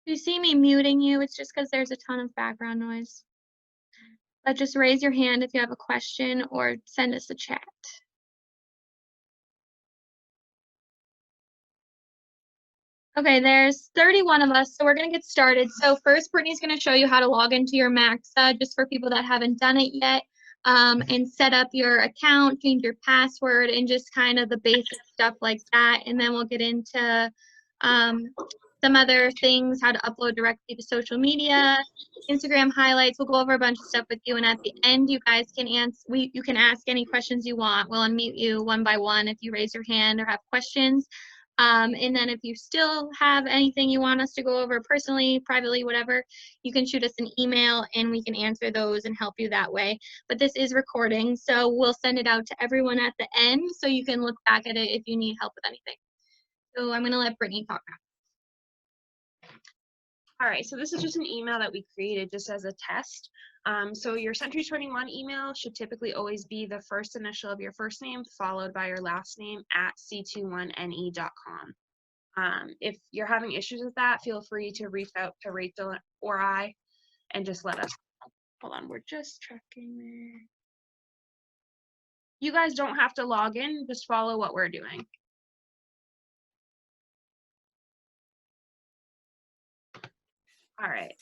If you see me muting you, it's just because there's a ton of background noise. But just raise your hand if you have a question or send us a chat. Okay, there's 31 of us, so we're going to get started. So first, Brittany's going to show you how to log into your Maxa, just for people that haven't done it yet, and set up your account, change your password, and just kind of the basic stuff like that. And then we'll get into some other things, how to upload directly to social media, Instagram highlights. We'll go over a bunch of stuff with you, and at the end, you guys can you can ask any questions you want. We'll unmute you one by one if you raise your hand or have questions. And then if you still have anything you want us to go over personally, privately, whatever, you can shoot us an email and we can answer those and help you that way. But this is recording, so we'll send it out to everyone at the end so you can look back at it if you need help with anything. So I'm going to let Brittany talk now. All right, so this is just an email that we created just as a test. So your Century 21 email should typically always be the first initial of your first name followed by your last name at c21ne.com. If you're having issues with that, feel free to reach out to Rachel or I and just let us know. Hold on, we're just checking there. You guys don't have to log in, just follow what we're doing. All right.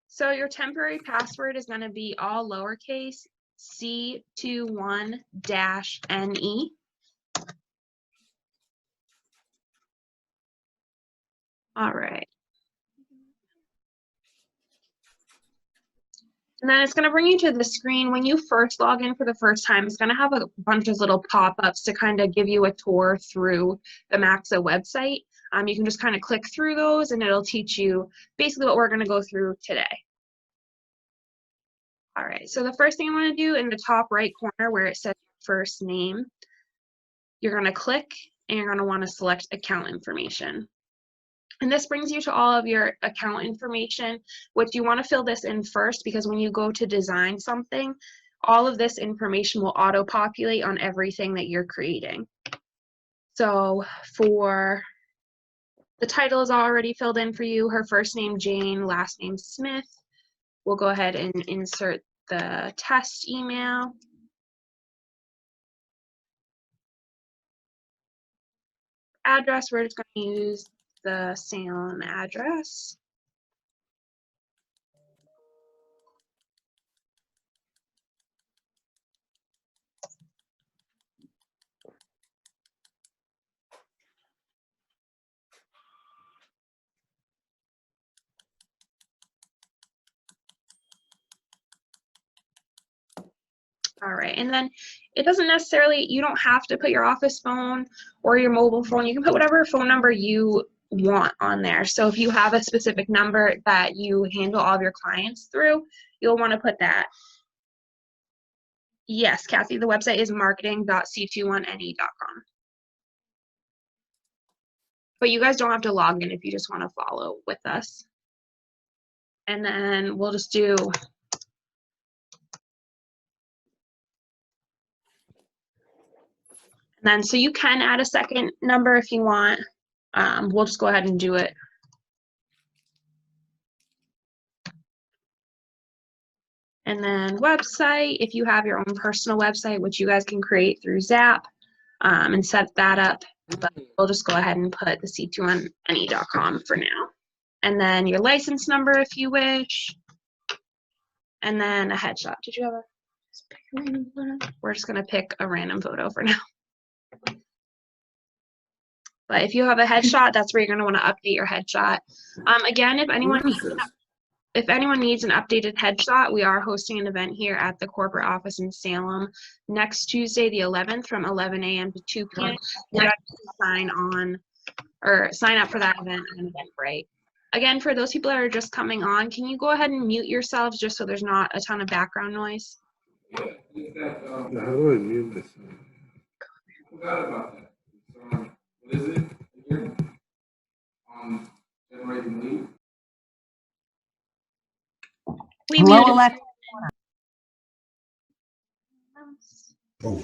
So your temporary password is going to be all lowercase c21-ne. All right. And then it's going to bring you to the screen. When you first log in for the first time, it's going to have a bunch of little pop-ups to kind of give you a tour through the Maxa website. You can just kind of click through those and it'll teach you basically what we're going to go through today. All right, so the first thing you want to do in the top right corner where it says first name, you're going to click and you're going to want to select account information. And this brings you to all of your account information, which you want to fill this in first because when you go to design something, all of this information will auto-populate on everything that you're creating. So for the title is already filled in for you, her first name Jane, last name Smith. We'll go ahead and insert the test email. Address, we're just going to use the Salem address. All right, and then it doesn't necessarily, you don't have to put your office phone or your mobile phone. You can put whatever phone number you want on there. So if you have a specific number that you handle all of your clients through, you'll want to put that. Yes, Kathy, the website is marketing.c21ne.com. But you guys don't have to log in if you just want to follow with us. And then we'll just do then so you can add a second number if you want. We'll just go ahead and do it. And then website, if you have your own personal website, which you guys can create through Zap and set that up, but we'll just go ahead and put the c21ne.com for now. And then your license number if you wish. And then a headshot. Did you have just pick a random photo? We're just gonna pick a random photo for now. But if you have a headshot, that's where you're going to want to update your headshot. Again, if anyone needs an updated headshot, we are hosting an event here at the corporate office in Salem next Tuesday, the 11th, from 11 a.m. to 2 p.m. You have to sign up for that event on Eventbrite. Again, for those people that are just coming on, can you go ahead and mute yourselves just so there's not a ton of background noise? Yeah, how do I mute this? I forgot about that. What is it here? Generating lead. We Hello, muted. Alexa. All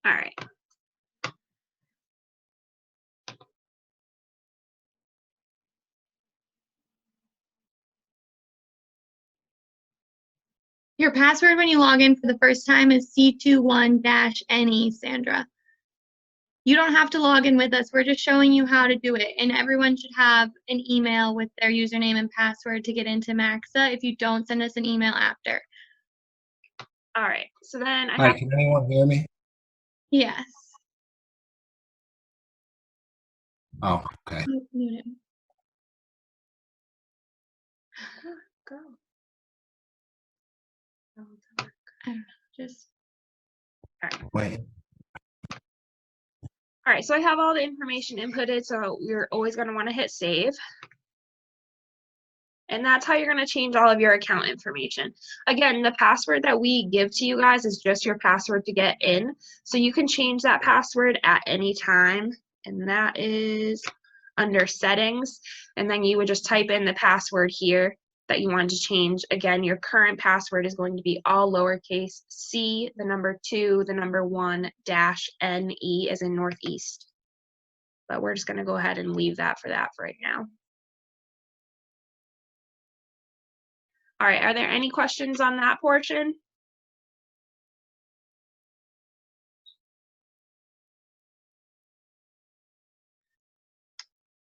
right. Your password when you log in for the first time is C21-NE, Sandra. You don't have to log in with us. We're just showing you how to do it. And everyone should have an email with their username and password to get into Maxa if you don't send us an email after. All right. So then I Hi, have, can anyone hear me? Yes. Oh, okay. Muted. go. I don't know. Just Wait. All right, so I have all the information inputted, so you're always going to want to hit save. And that's how you're going to change all of your account information. Again, the password that we give to you guys is just your password to get in. So you can change that password at any time. And that is under settings. And then you would just type in the password here that you want to change. Again, your current password is going to be all lowercase c, the number 2, the number 1, -NE as in northeast. But we're just going to go ahead and leave that for right now. All right, are there any questions on that portion?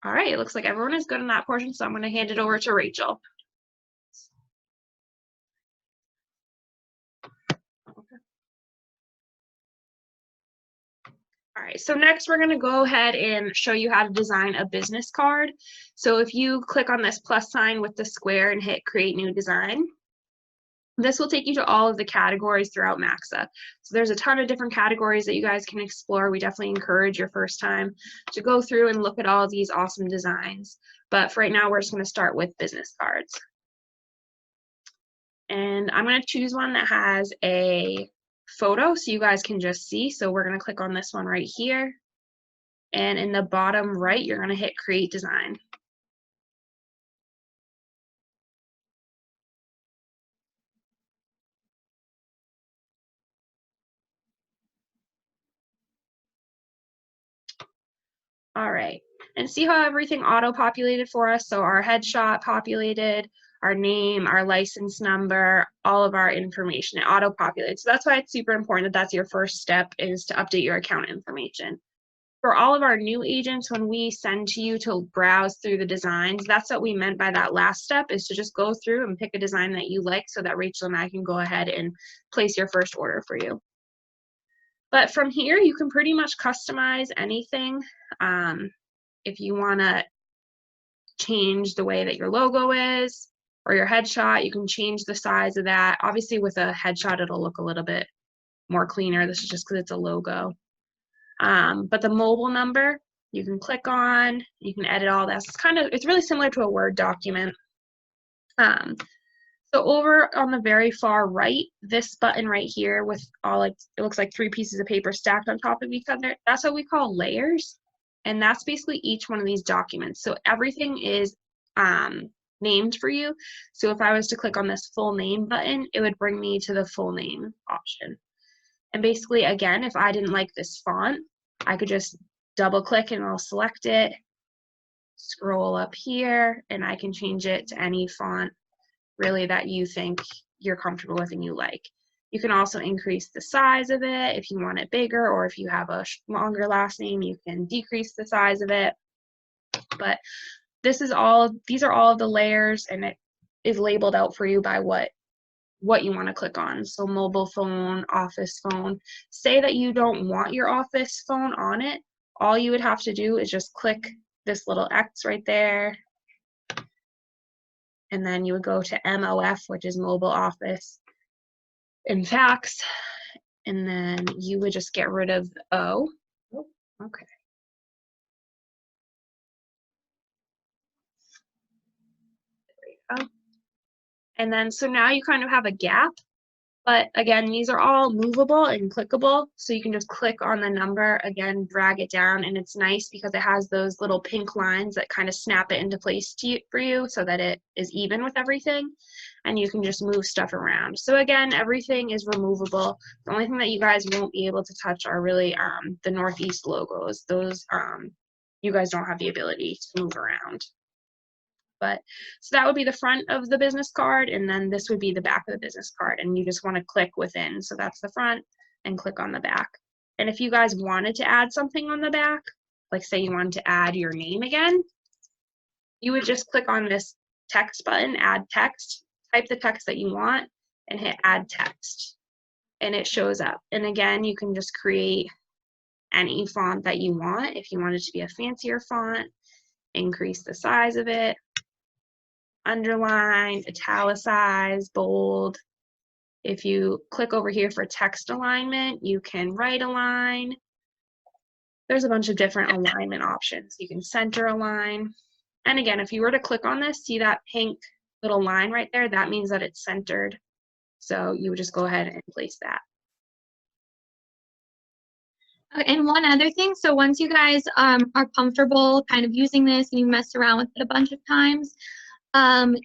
All right, it looks like everyone is good on that portion, so I'm going to hand it over to Rachel. All right, so next we're going to go ahead and show you how to design a business card. So if you click on this plus sign with the square and hit create new design, this will take you to all of the categories throughout Maxa. So there's a ton of different categories that you guys can explore. We definitely encourage your first time to go through and look at all of these awesome designs. But for right now, we're just going to start with business cards. And I'm going to choose one that has a photo so you guys can just see. So we're going to click on this one right here. And in the bottom right, you're going to hit create design. All right, and see how everything auto-populated for us? So our headshot populated, our name, our license number, all of our information, it auto-populated. So that's why it's super important that that's your first step, is to update your account information. For all of our new agents, when we send to you to browse through the designs, that's what we meant by that last step, is to just go through and pick a design that you like so that Rachel and I can go ahead and place your first order for you. But from here, you can pretty much customize anything. If you want to change the way that your logo is or your headshot, you can change the size of that. Obviously, with a headshot, it'll look a little bit more cleaner. This is just because it's a logo. But the mobile number, you can click on, you can edit all this. It's really similar to a Word document. So over on the very far right, this button right here with all it looks like 3 pieces of paper stacked on top of each other, that's what we call layers. And that's basically each one of these documents. So everything is named for you. So if I was to click on this full name button, it would bring me to the full name option. And basically, again, if I didn't like this font, I could just double click and I'll select it, scroll up here, and I can change it to any font really that you think you're comfortable with and you like. You can also increase the size of it if you want it bigger, or if you have a longer last name, you can decrease the size of it. But these are all of the layers, and it is labeled out for you by what you want to click on. So mobile phone, office phone. Say that you don't want your office phone on it. All you would have to do is just click this little X right there, and then you would go to MOF, which is mobile office and fax, and then you would just get rid of the O. Oh, okay. There we go. And then, so now you kind of have a gap But again, these are all movable and clickable, so you can just click on the number, again, drag it down, and it's nice because it has those little pink lines that kind of snap it into place for you so that it is even with everything, and you can just move stuff around. So again, everything is removable. The only thing that you guys won't be able to touch are really the Northeast logos. Those you guys don't have the ability to move around. But so that would be the front of the business card, and then this would be the back of the business card, and you just want to click within. So that's the front, and click on the back. And if you guys wanted to add something on the back, like say you wanted to add your name again, you would just click on this text button, add text, type the text that you want, and hit add text, and it shows up. And again, you can just create any font that you want. If you want it to be a fancier font, increase the size of it, underline, italicize, bold. If you click over here for text alignment, you can right align. There's a bunch of different alignment options. You can center align. And again, if you were to click on this, see that pink little line right there? That means that it's centered. So you would just go ahead and place that. And one other thing, so once you guys are comfortable kind of using this and you mess around with it a bunch of times,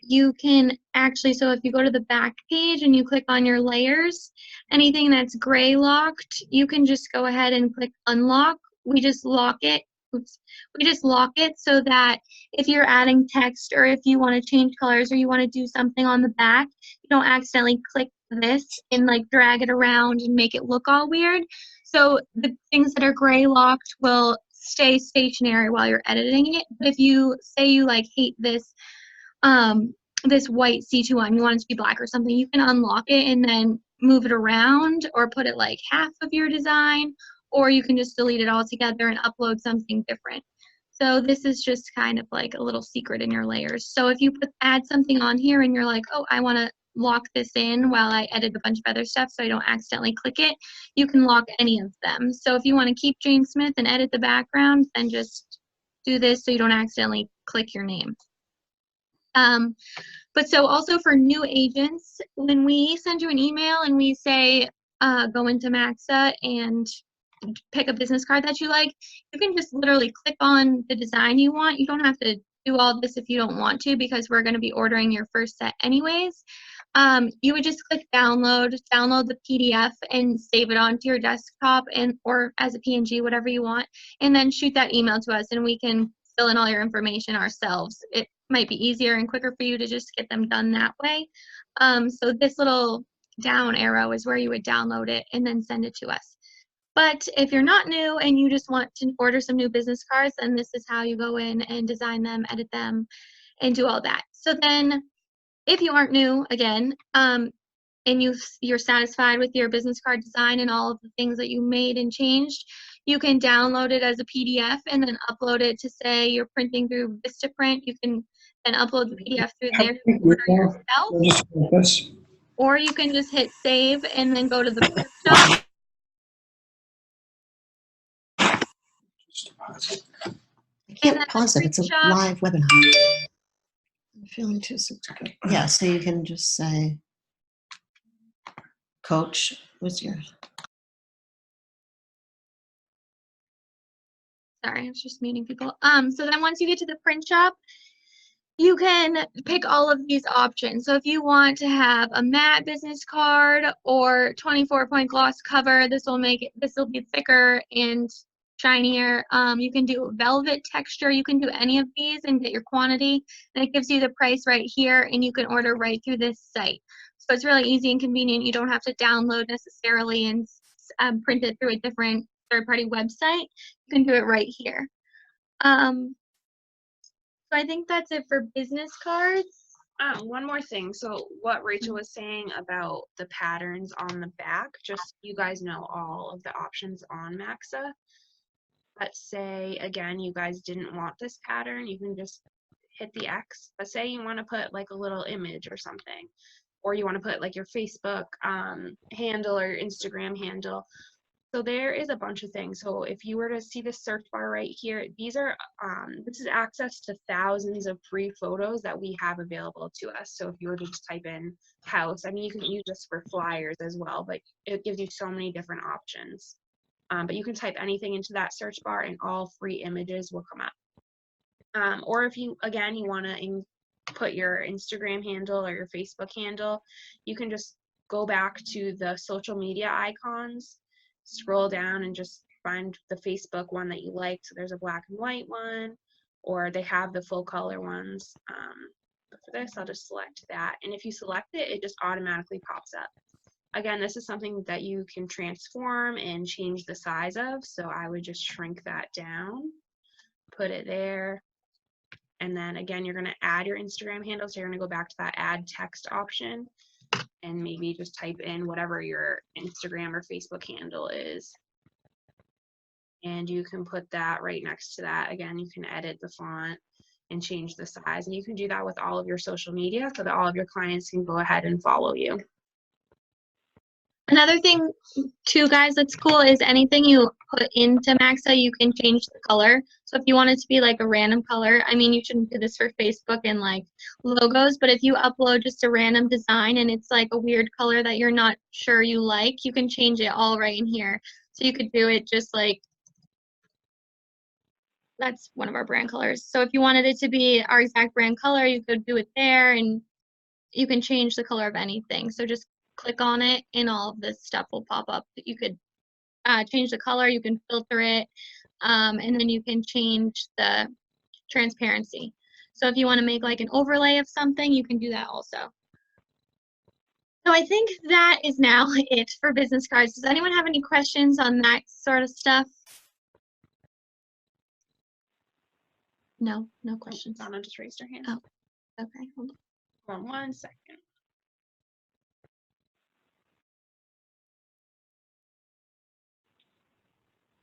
you can actually, so if you go to the back page and you click on your layers, anything that's gray locked, you can just go ahead and click unlock. We just lock it. Oops. We just lock it so that if you're adding text or if you want to change colors or you want to do something on the back, you don't accidentally click this and like drag it around and make it look all weird. So the things that are gray locked will stay stationary while you're editing it. But if you say you like hate this this white C2 one, you want it to be black or something, you can unlock it and then move it around or put it like half of your design, or you can just delete it all together and upload something different. So this is just kind of like a little secret in your layers. So if you add something on here and you're like, oh, I want to lock this in while I edit a bunch of other stuff so I don't accidentally click it, you can lock any of them. So if you want to keep Jane Smith and edit the background, then just do this so you don't accidentally click your name. But so also for new agents, when we send you an email and we say, go into Maxa and pick a business card that you like, you can just literally click on the design you want. You don't have to do all this if you don't want to, because we're going to be ordering your first set anyways. You would just click download the PDF and save it onto your desktop or as a PNG, whatever you want, and then shoot that email to us and we can fill in all your information ourselves. It might be easier and quicker for you to just get them done that way. So this little down arrow is where you would download it and then send it to us. But if you're not new and you just want to order some new business cards, then this is how you go in and design them, edit them, and do all that. So then if you aren't new, again, and you're satisfied with your business card design and all of the things that you made and changed, you can download it as a PDF and then upload it to, say, you're printing through Vistaprint. You can then upload the PDF through there to order yourself. Or you can just hit save and then go to the print shop. I can't pause it. It's a live webinar. I'm feeling too sick to go. Yeah, so you can just say, Coach, what's yours? Sorry, I was just meeting people. So then once you get to the print shop, you can pick all of these options. So if you want to have a matte business card or 24-point gloss cover, this will be thicker and shinier. You can do velvet texture. You can do any of these and get your quantity, and it gives you the price right here, and you can order right through this site. So it's really easy and convenient. You don't have to download necessarily and print it through a different third-party website. You can do it right here. So I think that's it for business cards. One more thing. So what Rachel was saying about the patterns on the back, just so you guys know all of the options on Maxa. Let's say, again, you guys didn't want this pattern, you can just hit the X. But say you want to put like a little image or something, or you want to put like your Facebook handle or your Instagram handle. So there is a bunch of things. So if you were to see the search bar right here, these are this is access to thousands of free photos that we have available to us. So if you were to just type in house, I mean, you can use this for flyers as well, but it gives you so many different options. But you can type anything into that search bar and all free images will come up. Or if you, again, you want to put your Instagram handle or your Facebook handle, you can just go back to the social media icons, scroll down and just find the Facebook one that you like. So there's a black and white one, or they have the full color ones. But for this, I'll just select that. And if you select it, it just automatically pops up. Again, this is something that you can transform and change the size of. So I would just shrink that down, put it there. And then again, you're going to add your Instagram handle. So you're going to go back to that add text option and maybe just type in whatever your Instagram or Facebook handle is. And you can put that right next to that. Again, you can edit the font and change the size. And you can do that with all of your social media so that all of your clients can go ahead and follow you. Another thing too, guys, that's cool is anything you put into Maxa, you can change the color. So if you want it to be like a random color, I mean, you shouldn't do this for Facebook and like logos, but if you upload just a random design and it's like a weird color that you're not sure you like, you can change it all right in here. So you could do it just like, that's one of our brand colors. So if you wanted it to be our exact brand color, you could do it there, and you can change the color of anything. So just click on it and all of this stuff will pop up. You could change the color, you can filter it, and then you can change the transparency. So if you want to make like an overlay of something, you can do that also. So I think that is now it for business cards. Does anyone have any questions on that sort of stuff? No, no questions. Donna just raised her hand. Oh, okay. Hold Hold on 1 second.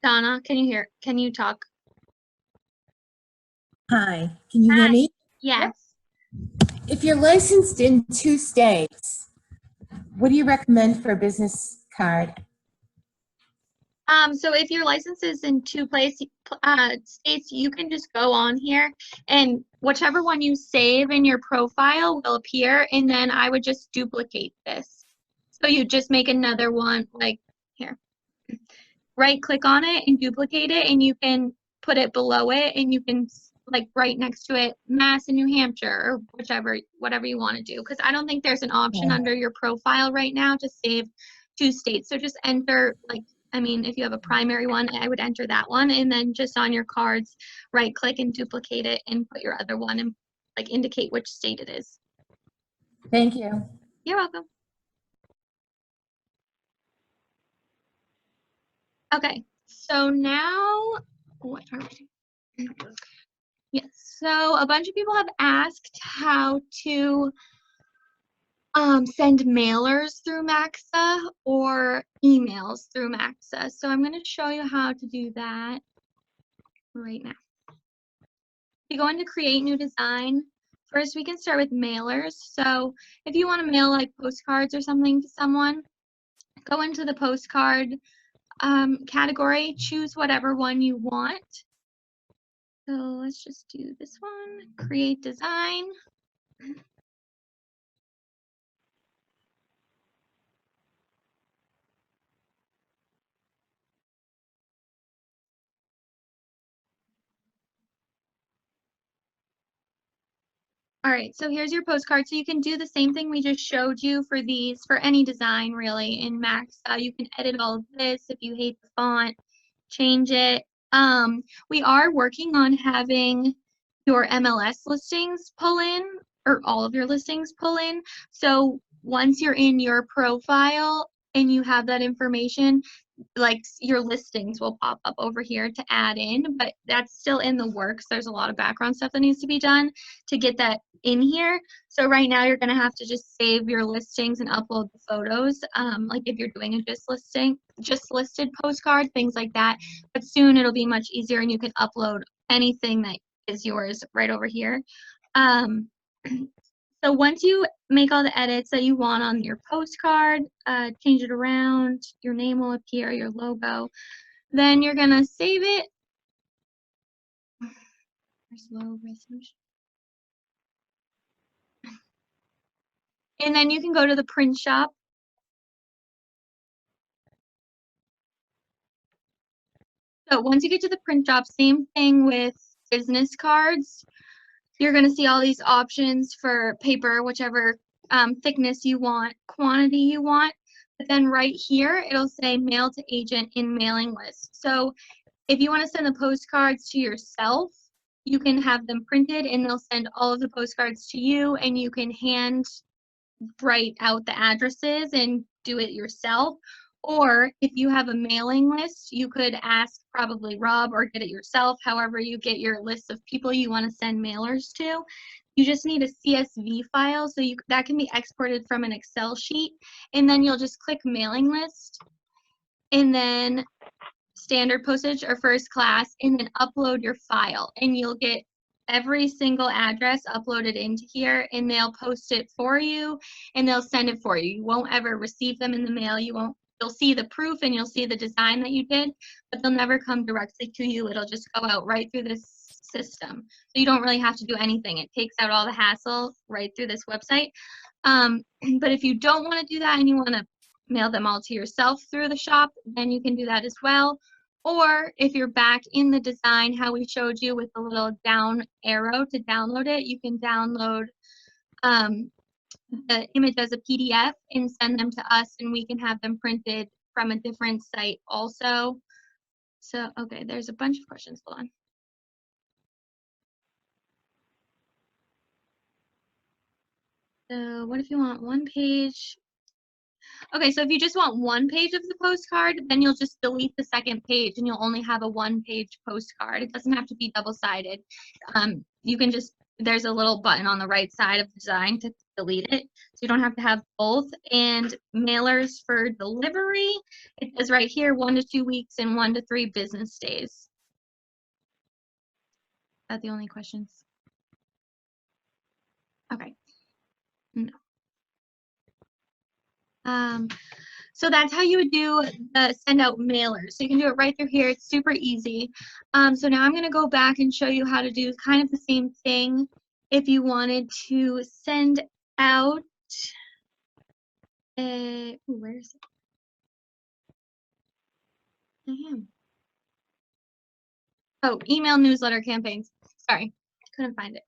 Donna, can you talk? Hi, can you hear Hi. me? Yes. If you're licensed in 2 states, what do you recommend for a business card? So if your license is in 2 states, you can just go on here and whichever one you save in your profile will appear, and then I would just duplicate this. So you just make another one like here. Right click on it and duplicate it, and you can put it below it, and you can like right next to it, Mass in New Hampshire, or whatever you want to do. Because I don't think there's an option under your profile right now to save 2 states. So just enter like, I mean, if you have a primary one, I would enter that one, and then just on your cards, right click and duplicate it and put your other one and like indicate which state it is. Thank you. You're welcome. Okay, so now what are we? Yes, so a bunch of people have asked how to send mailers through Maxa or emails through Maxa. So I'm going to show you how to do that right now. You go into create new design. First, we can start with mailers. So if you want to mail like postcards or something to someone, go into the postcard category, choose whatever one you want. So let's just do this one, create design. All right, so here's your postcard. So you can do the same thing we just showed you for these, for any design really in Maxa. You can edit all of this. If you hate the font, change it. We are working on having your MLS listings pull in, or all of your listings pull in. So once you're in your profile and you have that information, like your listings will pop up over here to add in, but that's still in the works. There's a lot of background stuff that needs to be done to get that in here. So right now you're going to have to just save your listings and upload the photos. Like if you're doing a just listed postcard, things like that. But soon it'll be much easier and you can upload anything that is yours right over here. So So once you make all the edits that you want on your postcard, change it around, your name will appear, your logo. Then you're gonna save it. There's low resolution. And then you can go to the print shop. So once you get to the print shop, same thing with business cards. You're going to see all these options for paper, whichever thickness you want, quantity you want. But then right here, it'll say mail to agent in mailing list. So if you want to send the postcards to yourself, you can have them printed and they'll send all of the postcards to you, and you can hand write out the addresses and do it yourself. Or if you have a mailing list, you could ask probably Rob or get it yourself, however you get your list of people you want to send mailers to. You just need a CSV file, so that can be exported from an Excel sheet, and then you'll just click mailing list, and then standard postage or first class, and then upload your file, and you'll get every single address uploaded into here, and they'll post it for you and they'll send it for you. You won't ever receive them in the mail. You'll see the proof and you'll see the design that you did, but they'll never come directly to you. It'll just go out right through this system. So you don't really have to do anything. It takes out all the hassle right through this website. But if you don't want to do that and you want to mail them all to yourself through the shop, then you can do that as well. Or if you're back in the design, how we showed you with the little down arrow to download it, you can download the image as a PDF and send them to us, and we can have them printed from a different site also. So, okay, there's a bunch of questions. Hold on. So what if you want one page? Okay, so if you just want one page of the postcard, then you'll just delete the second page and you'll only have a one-page postcard. It doesn't have to be double-sided. You can just, there's a little button on the right side of the design to delete it. So you don't have to have both. And mailers for delivery, it says right here, 1 to 2 weeks and 1 to 3 business days. Is that the only questions? Okay. No. So that's how you would do the send out mailers. So you can do it right through here. It's super easy. So now I'm going to go back and show you how to do kind of the same thing if you wanted to send out a, where is it? I am. Oh, email newsletter campaigns. Sorry, couldn't find it.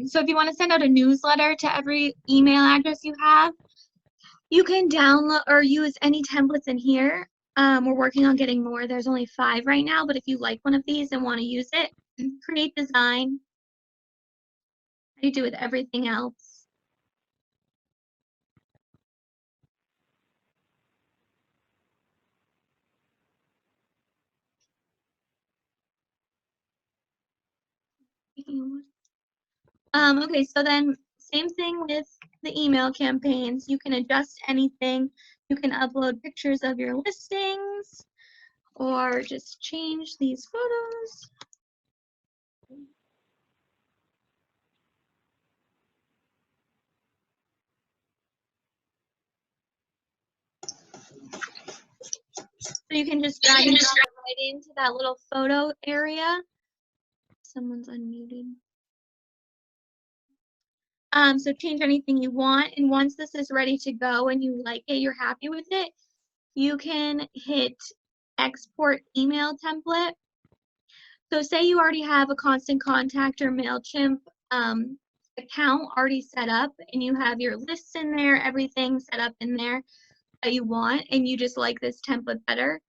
So if you want to send out a newsletter to every email address you have, you can download or use any templates in here. We're working on getting more. There's only 5 right now, but if you like one of these and want to use it, create design. How do you do with everything else? Okay, so then same thing with the email campaigns. You can adjust anything. You can upload pictures of your listings or just change these photos. So you can just drag and drop it right into that little photo area. Someone's unmuted. So change anything you want, and once this is ready to go and you like it, you're happy with it, you can hit export email template. So say you already have a Constant Contact or MailChimp account already set up, and you have your lists in there, everything set up in there that you want, and you just like this template better,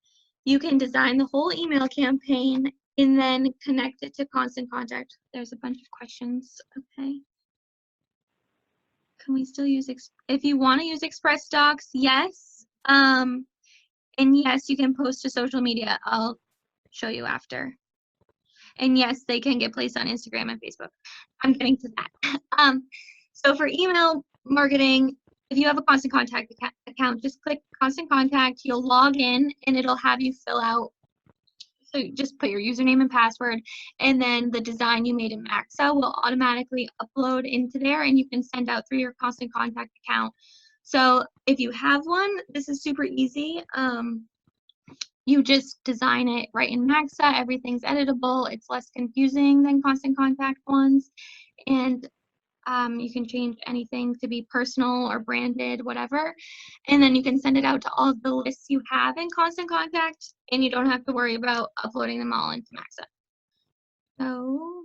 you can design the whole email campaign and then connect it to Constant Contact. There's a bunch of questions. Okay. Can we still use, if you want to use Express Docs, yes. And yes, you can post to social media. I'll show you after. And yes, they can get placed on Instagram and Facebook. I'm getting to that. So for email marketing, if you have a Constant Contact account, just click Constant Contact. You'll log in and it'll have you fill So you just put your username and password, and then the design you made in Maxa will automatically upload into there, and you can send out through your Constant Contact account. So if you have one, this is super easy. You just design it right in Maxa. Everything's editable. It's less confusing than Constant Contact ones. And you can change anything to be personal or branded, whatever. And then you can send it out to all of the lists you have in Constant Contact, and you don't have to worry about uploading them all into Maxa. So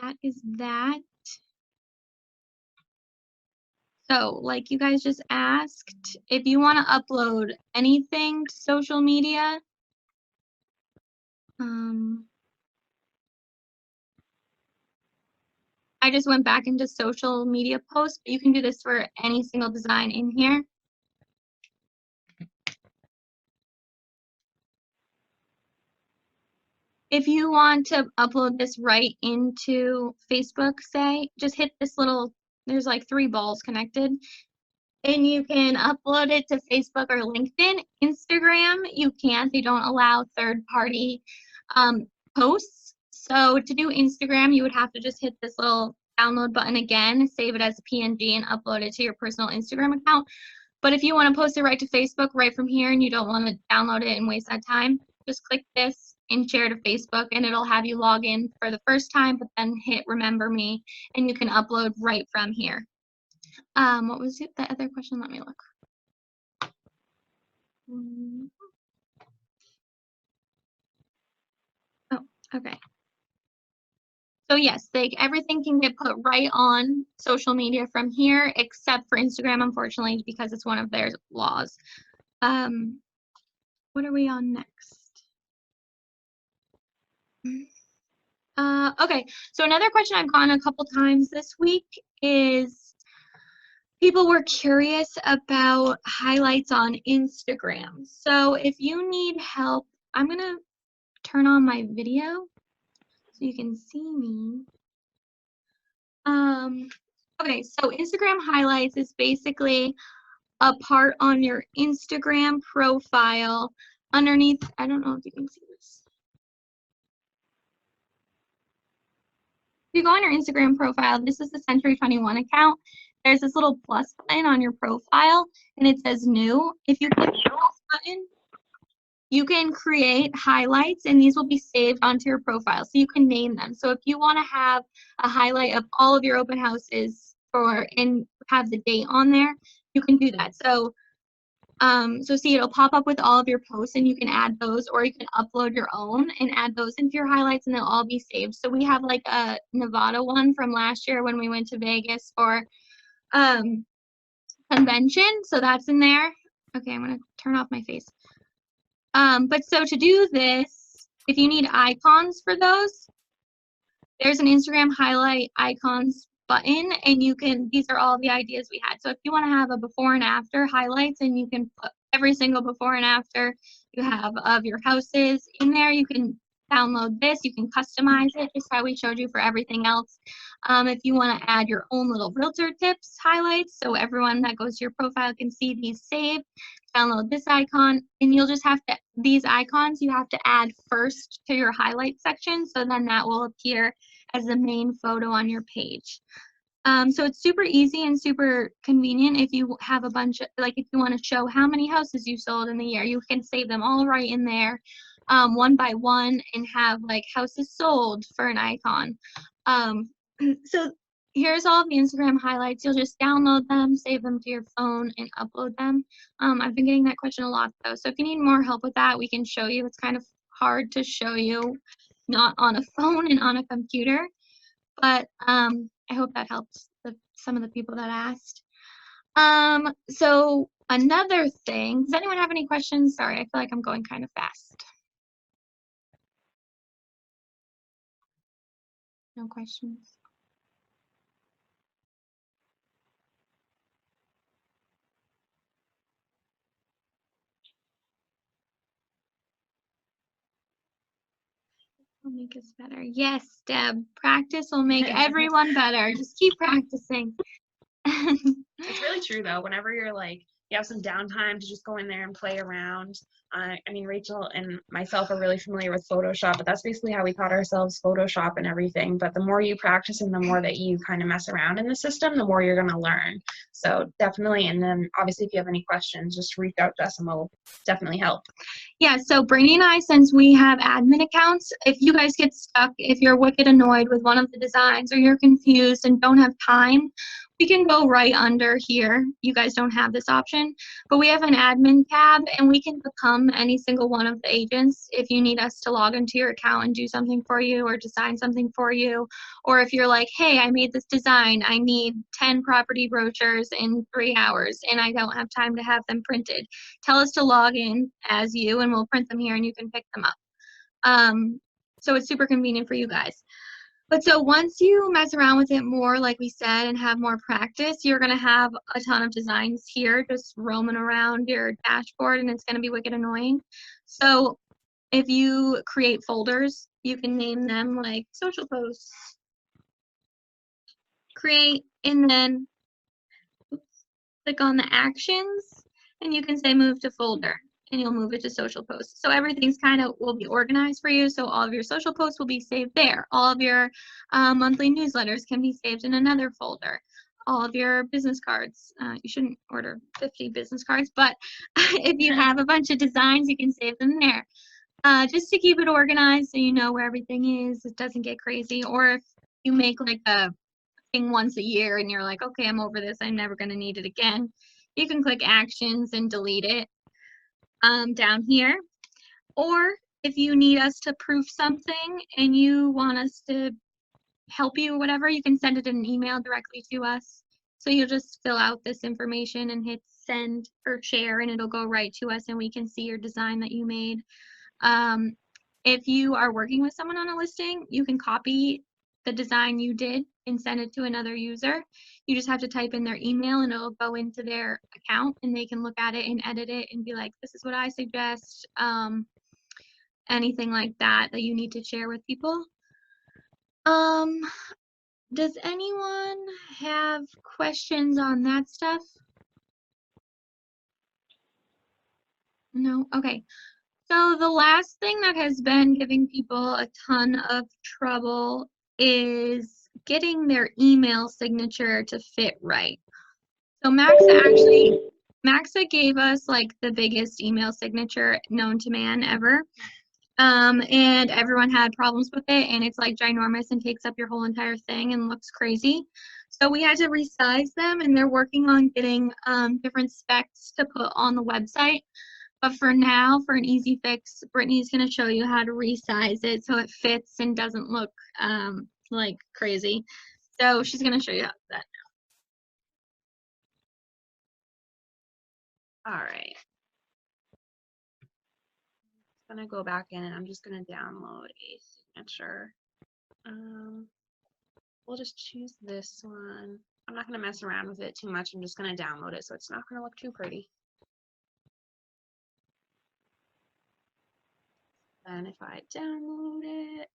that is that. So like you guys just asked, if you want to upload anything to social media, I just went back into social media posts, but you can do this for any single design in here. If you want to upload this right into Facebook, say, just hit this little, there's like 3 balls connected, and you can upload it to Facebook or LinkedIn. Instagram, you can't. They don't allow third-party posts. So to do Instagram, you would have to just hit this little download button again, save it as a PNG, and upload it to your personal Instagram account. But if you want to post it right to Facebook right from here and you don't want to download it and waste that time, just click this and share to Facebook, and it'll have you log in for the first time, but then hit remember me, and you can upload right from here. What was it, the other question? Let me look. Oh, okay. So yes, everything can get put right on social media from here, except for Instagram, unfortunately, because it's one of their laws. What are we on next? Okay, so another question I've gotten a couple times this week is people were curious about highlights on Instagram. So if you need help, I'm gonna turn on my video so you can see me. Okay, so Instagram highlights is basically a part on your Instagram profile underneath, I don't know if you can see this. If you go on your Instagram profile, this is the Century 21 account. There's this little plus button on your profile, and it says new. If you click the plus button, you can create highlights, and these will be saved onto your profile, so you can name them. So if you want to have a highlight of all of your open houses and have the date on there, you can do that. So see, it'll pop up with all of your posts, and you can add those, or you can upload your own and add those into your highlights, and they'll all be saved. So we have like a Nevada one from last year when we went to Vegas for convention, so that's in there. Okay, I'm gonna turn off my face. But so to do this, if you need icons for those, there's an Instagram highlight icons button, and these are all the ideas we had. So if you want to have a before and after highlights, and you can put every single before and after you have of your houses in there, you can download this, you can customize it just how we showed you for everything else. If you want to add your own little realtor tips highlights, so everyone that goes to your profile can see these saved, download this icon, and you'll just have to, these icons you have to add first to your highlight section, so then that will appear as the main photo on your page. So it's super easy and super convenient if you have a bunch of, like if you want to show how many houses you sold in the year, you can save them all right in there, one by one, and have like houses sold for an icon. So here's all the Instagram highlights. You'll just download them, save them to your phone, and upload them. I've been getting that question a lot though. So if you need more help with that, we can show you. It's kind of hard to show you not on a phone and on a computer, but I hope that helps some of the people that asked. So another thing, does anyone have any questions? Sorry, I feel like I'm going kind of fast. No questions? Will make us better. Yes, Deb, practice will make everyone better. Just keep practicing. It's really true though. Whenever you're like you have some downtime to just go in there and play around. I mean, Rachel and myself are really familiar with Photoshop, but that's basically how we taught ourselves Photoshop and everything. But the more you practice and the more that you kind of mess around in the system, the more you're going to learn. So definitely, and then obviously if you have any questions, just reach out to us and we'll definitely help. Yeah, so Brittany and I, since we have admin accounts, if you guys get stuck, if you're wicked annoyed with one of the designs or you're confused and don't have time, we can go right under here. You guys don't have this option, but we have an admin tab and we can become any single one of the agents if you need us to log into your account and do something for you or design something for you. Or if you're like, hey, I made this design, I need 10 property brochures in 3 hours and I don't have time to have them printed. Tell us to log in as you and we'll print them here and you can pick them up. So it's super convenient for you guys. But so once you mess around with it more, like we said, and have more practice, you're going to have a ton of designs here just roaming around your dashboard and it's going to be wicked annoying. So if you create folders, you can name them like social posts, create, and then click on the actions and you can say move to folder and you'll move it to social posts. So everything's kind of will be organized for you. So all of your social posts will be saved there. All of your monthly newsletters can be saved in another folder. All of your business cards, you shouldn't order 50 business cards, but if you have a bunch of designs, you can save them there. Just to keep it organized so you know where everything is, it doesn't get crazy. Or if you make like a thing once a year and you're like, okay, I'm over this, I'm never going to need it again, you can click actions and delete it down here. Or if you need us to proof something and you want us to help you or whatever, you can send it in an email directly to us. So you'll just fill out this information and hit send or share and it'll go right to us and we can see your design that you made. If you are working with someone on a listing, you can copy the design you did and send it to another user. You just have to type in their email and it'll go into their account and they can look at it and edit it and be like, this is what I suggest. Anything like that that you need to share with people. Does anyone have questions on that stuff? No? Okay. So the last thing that has been giving people a ton of trouble is getting their email signature to fit right. So Maxa gave us like the biggest email signature known to man ever. And everyone had problems with it and it's like ginormous and takes up your whole entire thing and looks crazy. So we had to resize them and they're working on getting different specs to put on the website. But for now, for an easy fix, Brittany's going to show you how to resize it so it fits and doesn't look like crazy. So she's going to show you how to do that All right. I'm going to go back in and I'm just going to download a signature. We'll just choose this one. I'm not going to mess around with it too much. I'm just going to download it so it's not going to look too pretty. And if I download it,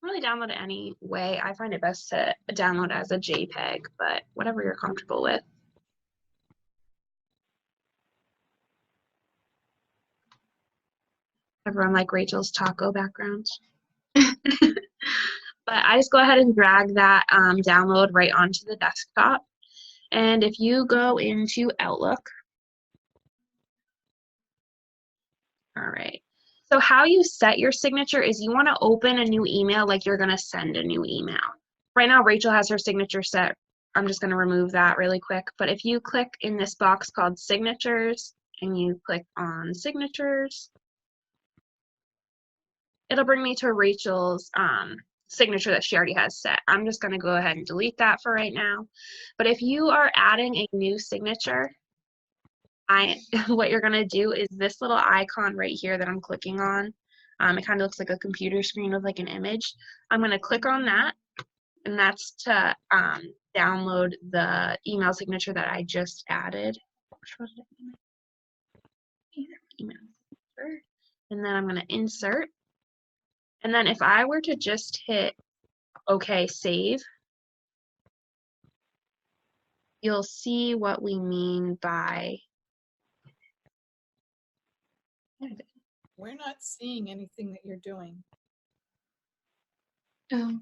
really download it any way. I find it best to download as a JPEG, but whatever you're comfortable with. Everyone like Rachel's taco background. But I just go ahead and drag that download right onto the desktop. And if you go into Outlook, all right. So how you set your signature is you want to open a new email like you're going to send a new email. Right now, Rachel has her signature set. I'm just going to remove that really quick. But if you click in this box called Signatures and you click on Signatures, it'll bring me to Rachel's signature that she already has set. I'm just going to go ahead and delete that for right now. But if you are adding a new signature, what you're going to do is this little icon right here that I'm clicking on. It kind of looks like a computer screen with like an image. I'm going to click on that, and that's to download the email signature that I just added. Which was it? Email signature. And then I'm going to insert. And then if I were to just hit OK, save, you'll see what we mean by We're not seeing anything that you're doing. Oh.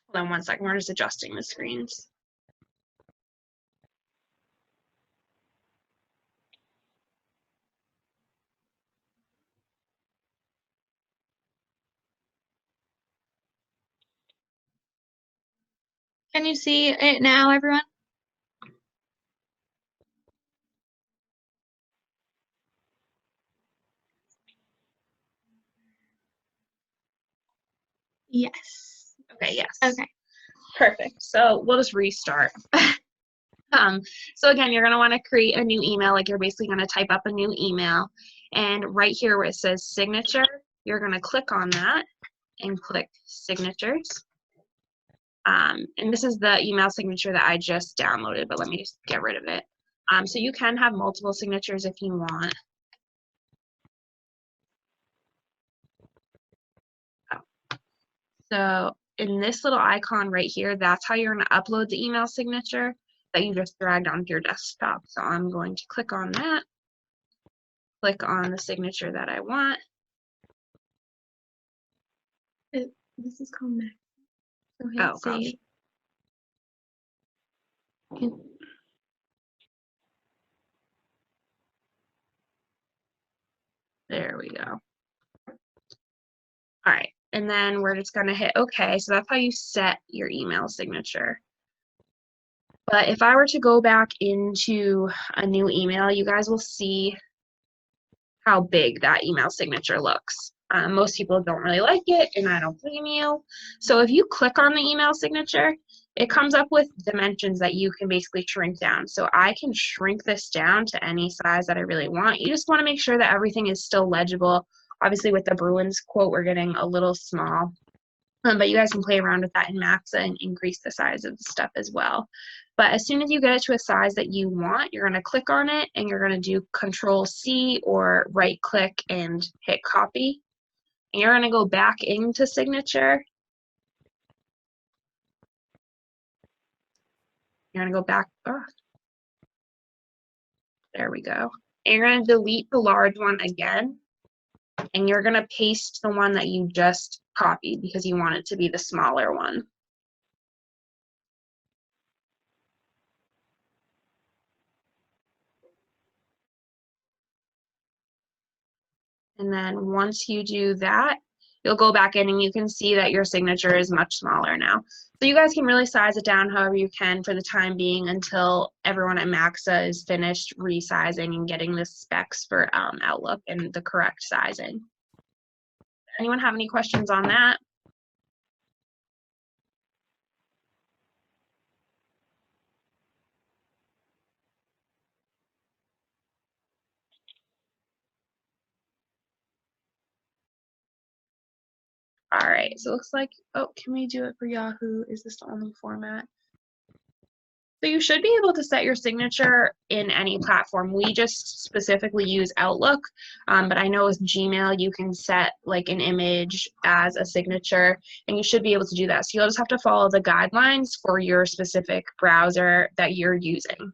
Hold on one second, we're just adjusting the screens. Can you see it now, everyone? Yes. Okay, yes. Okay. Perfect. So we'll just restart. So again, you're going to want to create a new email, like you're basically going to type up a new email. And right here where it says signature, you're going to click on that and click signatures. And this is the email signature that I just downloaded, but let me just get rid of it. So you can have multiple signatures if you want. So in this little icon right here, that's how you're going to upload the email signature that you just dragged onto your desktop. So I'm going to click on that, click on the signature that I want. This is called Max. So hit Oh, gosh. save. There we go. All right, and then we're just gonna hit OK. So that's how you set your email signature. But if I were to go back into a new email, you guys will see how big that email signature looks. Most people don't really like it, and I don't blame you. So if you click on the email signature, it comes up with dimensions that you can basically shrink down. So I can shrink this down to any size that I really want. You just want to make sure that everything is still legible. Obviously, with the Bruins quote, we're getting a little small. But you guys can play around with that in Maxa and increase the size of the stuff as well. But as soon as you get it to a size that you want, you're going to click on it and you're going to do Control-C or right-click and hit copy. And you're going to go back into signature. You're going to go back. Oh, there we go. And you're going to delete the large one again. And you're going to paste the one that you just copied because you want it to be the smaller one. And then once you do that, you'll go back in and you can see that your signature is much smaller now. So you guys can really size it down however you can for the time being until everyone at Maxa is finished resizing and getting the specs for Outlook and the correct sizing. Anyone have any questions on that? All right, so it looks like, oh, can we do it for Yahoo? Is this the only format? So you should be able to set your signature in any platform. We just specifically use Outlook, but I know with Gmail you can set like an image as a signature, and you should be able to do that. So you'll just have to follow the guidelines for your specific browser that you're using.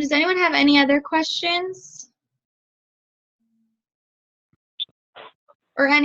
Does anyone have any other questions? Or any